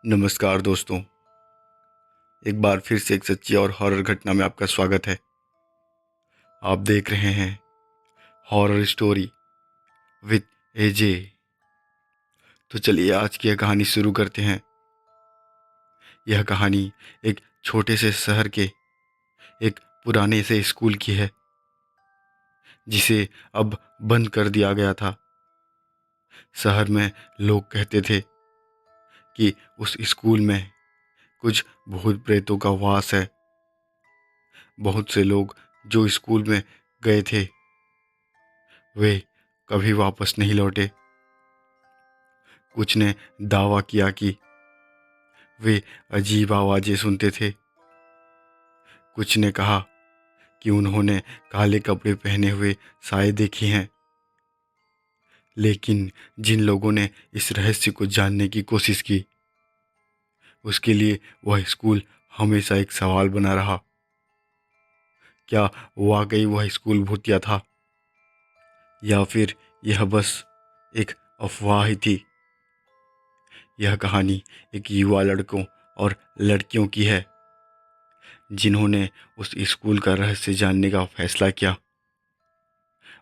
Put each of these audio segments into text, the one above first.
नमस्कार दोस्तों। एक बार फिर से एक सच्ची और हॉरर घटना में आपका स्वागत है। आप देख रहे हैं हॉरर स्टोरी विद एजे। तो चलिए आज की यह कहानी शुरू करते हैं। यह कहानी एक छोटे से शहर के एक पुराने से स्कूल की है, जिसे अब बंद कर दिया गया था। शहर में लोग कहते थे कि उस स्कूल में कुछ भूत प्रेतों का वास है। बहुत से लोग जो स्कूल में गए थे वे कभी वापस नहीं लौटे। कुछ ने दावा किया कि वे अजीब आवाज़ें सुनते थे। कुछ ने कहा कि उन्होंने काले कपड़े पहने हुए साए देखी हैं। लेकिन जिन लोगों ने इस रहस्य को जानने की कोशिश की, उसके लिए वह स्कूल हमेशा एक सवाल बना रहा। क्या वाकई वह स्कूल भूतिया था, या फिर यह बस एक अफवाह ही थी? यह कहानी एक युवा लड़कों और लड़कियों की है, जिन्होंने उस स्कूल का रहस्य जानने का फैसला किया,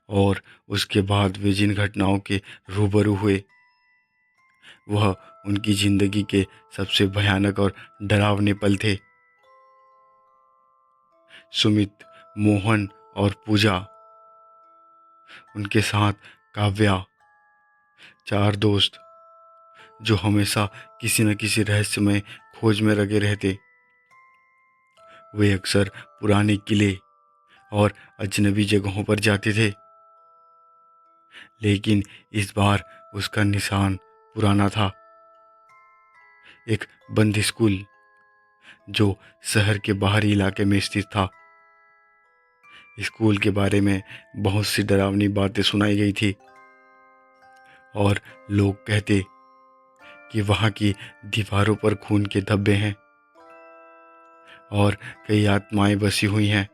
और उसके बाद वे जिन घटनाओं के रूबरू हुए वह उनकी जिंदगी के सबसे भयानक और डरावने पल थे। सुमित, मोहन और पूजा, उनके साथ काव्या, चार दोस्त जो हमेशा किसी न किसी रहस्यमय खोज में लगे रहते। वे अक्सर पुराने किले और अजनबी जगहों पर जाते थे, लेकिन इस बार उसका निशान पुराना था। एक बंद स्कूल जो शहर के बाहरी इलाके में स्थित था। स्कूल के बारे में बहुत सी डरावनी बातें सुनाई गई थी, और लोग कहते कि वहाँ की दीवारों पर खून के धब्बे हैं और कई आत्माएं बसी हुई हैं।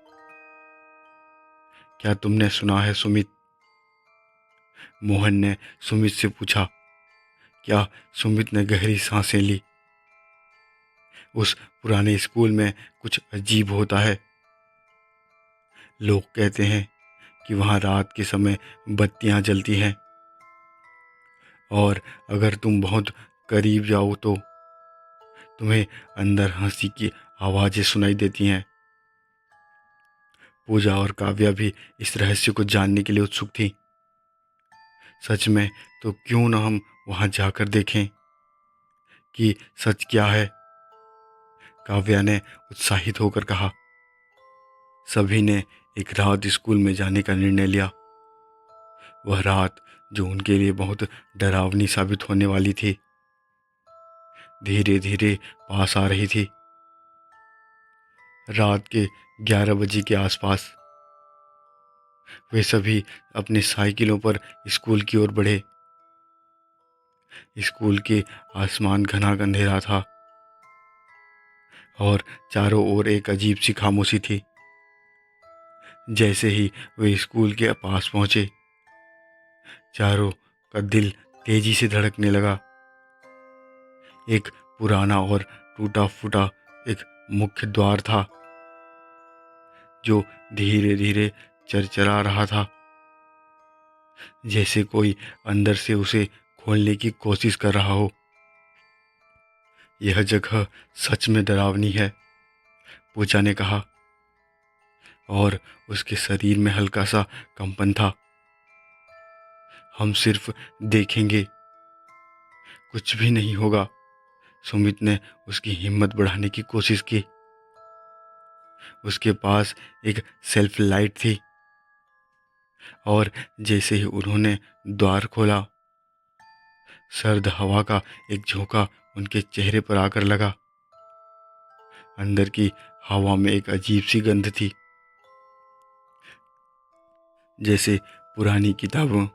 क्या तुमने सुना है सुमित? मोहन ने सुमित से पूछा। क्या सुमित ने गहरी सांसें ली। उस पुराने स्कूल में कुछ अजीब होता है। लोग कहते हैं कि वहाँ रात के समय बत्तियाँ जलती हैं, और अगर तुम बहुत करीब जाओ तो तुम्हें अंदर हंसी की आवाज़ें सुनाई देती हैं। पूजा और काव्या भी इस रहस्य को जानने के लिए उत्सुक थी। सच में, तो क्यों न हम वहाँ जाकर देखें कि सच क्या है? काव्या ने उत्साहित होकर कहा। सभी ने एक रात स्कूल में जाने का निर्णय लिया। वह रात जो उनके लिए बहुत डरावनी साबित होने वाली थी, धीरे धीरे पास आ रही थी। रात के 11 बजे के आसपास वे सभी अपने साइकिलों पर स्कूल की ओर बढ़े। स्कूल के आसमान घना अंधेरा था, और चारों ओर एक अजीब सी खामोशी थी। जैसे ही वे स्कूल के पास पहुंचे, चारों का दिल तेजी से धड़कने लगा। एक पुराना और टूटा फूटा एक मुख्य द्वार था, जो धीरे धीरे चरचरा रहा था, जैसे कोई अंदर से उसे खोलने की कोशिश कर रहा हो। यह जगह सच में डरावनी है, पूजा ने कहा, और उसके शरीर में हल्का सा कंपन था। हम सिर्फ देखेंगे, कुछ भी नहीं होगा। सुमित ने उसकी हिम्मत बढ़ाने की कोशिश की। उसके पास एक सेल्फ लाइट थी, और जैसे ही उन्होंने द्वार खोला, सर्द हवा का एक झोंका उनके चेहरे पर आकर लगा। अंदर की हवा में एक अजीब सी गंध थी, जैसे पुरानी किताबों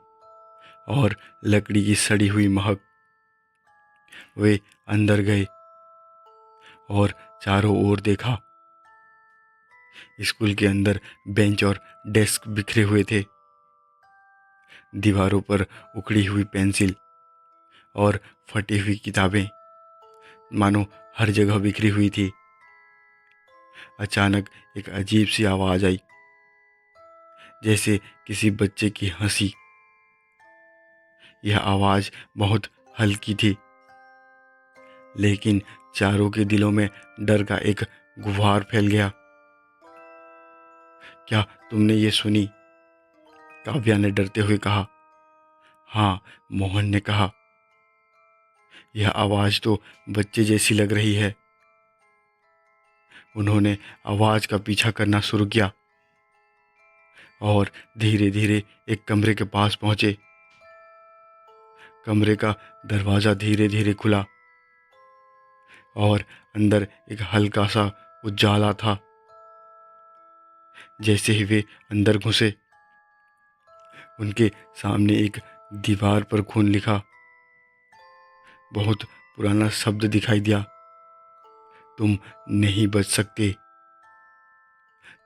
और लकड़ी की सड़ी हुई महक। वे अंदर गए और चारों ओर देखा। स्कूल के अंदर बेंच और डेस्क बिखरे हुए थे। दीवारों पर उखड़ी हुई पेंसिल और फटी हुई किताबें मानो हर जगह बिखरी हुई थी। अचानक एक अजीब सी आवाज़ आई, जैसे किसी बच्चे की हंसी। यह आवाज़ बहुत हल्की थी, लेकिन चारों के दिलों में डर का एक गुबार फैल गया। क्या तुमने ये सुनी? काव्या ने डरते हुए कहा। हाँ, मोहन ने कहा। यह आवाज़ तो बच्चे जैसी लग रही है। उन्होंने आवाज़ का पीछा करना शुरू किया और धीरे धीरे एक कमरे के पास पहुंचे। कमरे का दरवाज़ा धीरे धीरे खुला और अंदर एक हल्का सा उजाला था। जैसे ही वे अंदर घुसे, उनके सामने एक दीवार पर खून लिखा बहुत पुराना शब्द दिखाई दिया, तुम नहीं बच सकते।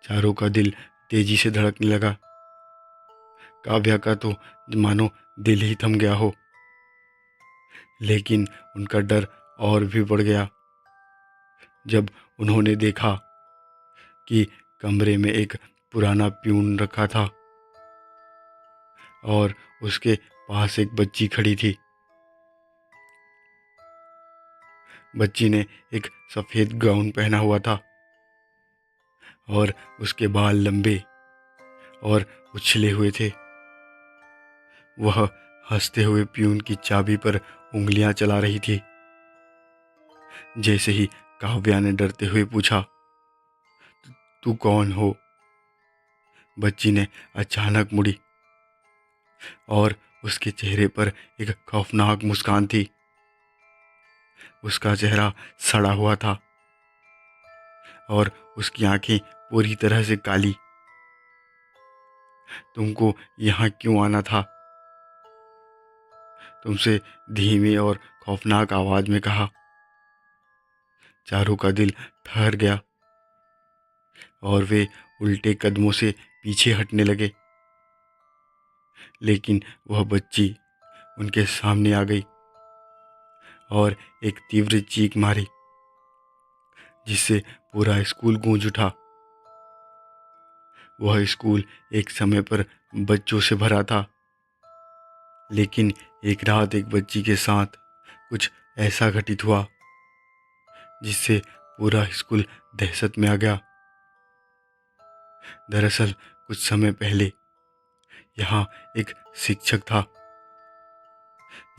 चारों का दिल तेजी से धड़कने लगा। काव्या का तो मानो दिल ही थम गया हो, लेकिन उनका डर और भी बढ़ गया जब उन्होंने देखा कि कमरे में एक पुराना प्यून रखा था और उसके पास एक बच्ची खड़ी थी। बच्ची ने एक सफ़ेद गाउन पहना हुआ था और उसके बाल लंबे और उछले हुए थे। वह हंसते हुए प्यून की चाबी पर उंगलियां चला रही थी। जैसे ही काव्या ने डरते हुए पूछा, तू कौन हो? बच्ची ने अचानक मुड़ी और उसके चेहरे पर एक खौफनाक मुस्कान थी। उसका चेहरा सड़ा हुआ था और उसकी आंखें पूरी तरह से काली। तुमको यहाँ क्यों आना था? तुमसे धीमी और खौफनाक आवाज में कहा। चारों का दिल ठहर गया और वे उल्टे कदमों से पीछे हटने लगे, लेकिन वह बच्ची उनके सामने आ गई और एक तीव्र चीख मारी जिससे पूरा स्कूल गूंज उठा। वह स्कूल एक समय पर बच्चों से भरा था, लेकिन एक रात एक बच्ची के साथ कुछ ऐसा घटित हुआ जिससे पूरा स्कूल दहशत में आ गया। दरअसल कुछ समय पहले यहाँ एक शिक्षक था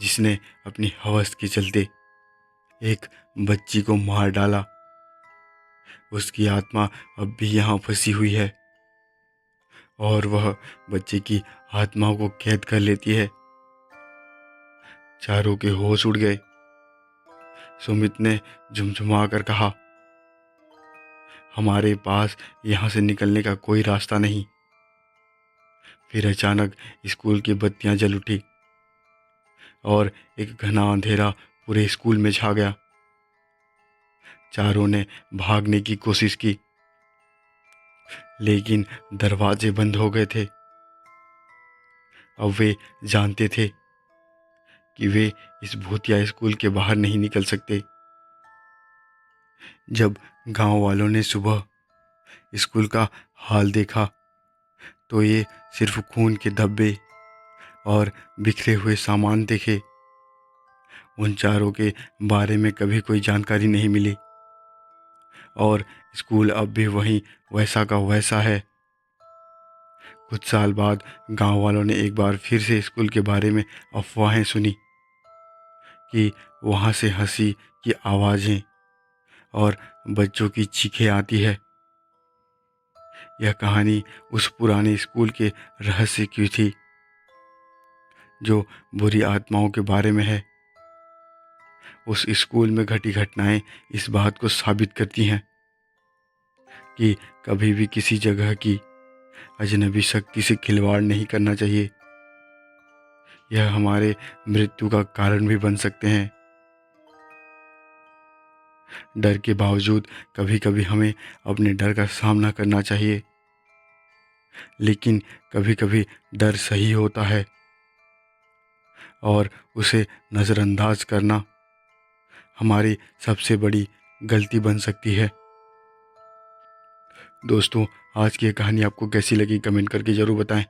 जिसने अपनी हवस के चलते एक बच्ची को मार डाला। उसकी आत्मा अब भी यहाँ फंसी हुई है और वह बच्चे की आत्मा को कैद कर लेती है। चारों के होश उड़ गए। सुमित ने झुमझुमा कर कहा, हमारे पास यहाँ से निकलने का कोई रास्ता नहीं। फिर अचानक स्कूल की बत्तियां जल उठी और एक घना अंधेरा पूरे स्कूल में छा गया। चारों ने भागने की कोशिश की, लेकिन दरवाजे बंद हो गए थे। अब वे जानते थे कि वे इस भूतिया स्कूल के बाहर नहीं निकल सकते। जब गांव वालों ने सुबह स्कूल का हाल देखा तो ये सिर्फ खून के धब्बे और बिखरे हुए सामान देखे। उन चारों के बारे में कभी कोई जानकारी नहीं मिली और स्कूल अब भी वहीं वैसा का वैसा है। कुछ साल बाद गांव वालों ने एक बार फिर से स्कूल के बारे में अफवाहें सुनी कि वहां से हंसी की आवाज़ें और बच्चों की चीखें आती है। यह कहानी उस पुराने स्कूल के रहस्य की थी जो बुरी आत्माओं के बारे में है। उस स्कूल में घटी घटनाएं इस बात को साबित करती हैं कि कभी भी किसी जगह की अजनबी शक्ति से खिलवाड़ नहीं करना चाहिए। यह हमारे मृत्यु का कारण भी बन सकते हैं। डर के बावजूद कभी कभी हमें अपने डर का सामना करना चाहिए, लेकिन कभी कभी डर सही होता है और उसे नज़रअंदाज करना हमारी सबसे बड़ी गलती बन सकती है। दोस्तों, आज की ये कहानी आपको कैसी लगी कमेंट करके ज़रूर बताएं,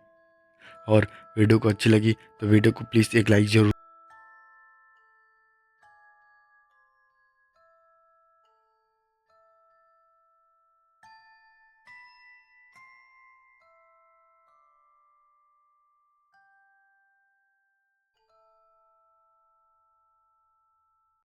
और वीडियो को अच्छी लगी तो वीडियो को प्लीज़ एक लाइक ज़रूर